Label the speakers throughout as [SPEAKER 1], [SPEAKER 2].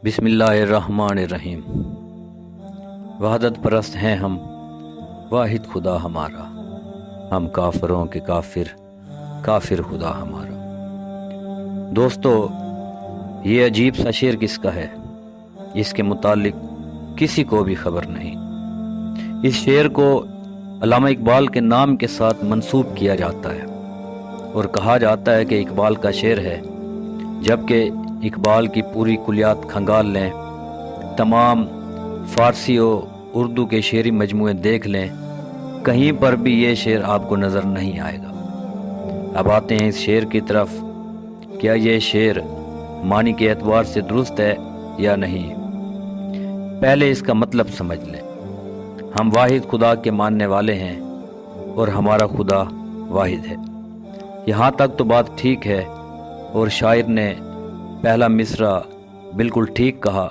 [SPEAKER 1] बिस्मिल्लाहिर्रहमानिर्रहीम। वहदत परस्त हैं हम, वाहिद खुदा हमारा, हम काफिरों के काफिर, काफिर खुदा हमारा। दोस्तों, ये अजीब सा शेर किसका है, इसके मुतालिक किसी को भी खबर नहीं। इस शेर को अल्लामा इकबाल के नाम के साथ मंसूब किया जाता है और कहा जाता है कि इकबाल का शेर है, जबकि इकबाल की पूरी कुलियात खंगाल लें, तमाम फ़ारसी और उर्दू के शेरी मजमूए देख लें, कहीं पर भी ये शेर आपको नज़र नहीं आएगा। अब आते हैं इस शेर की तरफ। क्या ये शेर मानी के एतबार से दुरुस्त है या नहीं? पहले इसका मतलब समझ लें। हम वाहिद खुदा के मानने वाले हैं और हमारा खुदा वाहिद है। यहाँ तक तो बात ठीक है और शायर ने पहला मिसरा बिल्कुल ठीक कहा।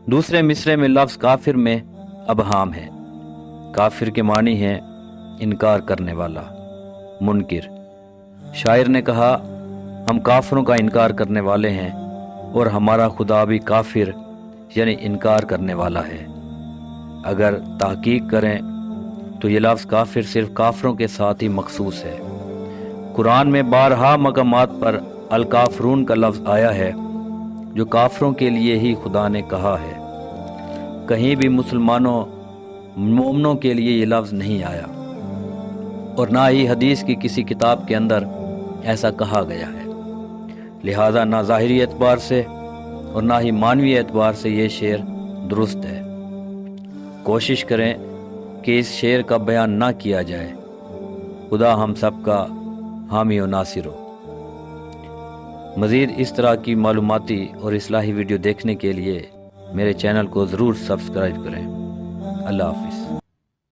[SPEAKER 1] दूसरे मिसरे में लफ्ज़ काफिर में अबहाम है। काफिर के मानी है इनकार करने वाला, मुनकिर। शायर ने कहा, हम काफिरों का इनकार करने वाले हैं और हमारा खुदा भी काफिर यानी इनकार करने वाला है। अगर तहकीक करें तो ये लफ्ज़ काफिर सिर्फ काफिरों के साथ ही मखसूस है। कुरान में बारहा मकामात पर अल-काफरून का लफ्ज़ आया है, जो काफिरों के लिए ही खुदा ने कहा है। कहीं भी मुसलमानों मोमनों के लिए ये लफ्ज़ नहीं आया और ना ही हदीस की किसी किताब के अंदर ऐसा कहा गया है। लिहाजा ना ज़ाहिरी एतबार से और ना ही मानवी एतबार से ये शेर दुरुस्त है। कोशिश करें कि इस शेर का बयान ना किया जाए। खुदा हम सब का हामी और नासिर हो। मज़ीद इस तरह की मालूमाती और इस्लाही वीडियो देखने के लिए मेरे चैनल को ज़रूर सब्सक्राइब करें। अल्लाह हाफ़िज़।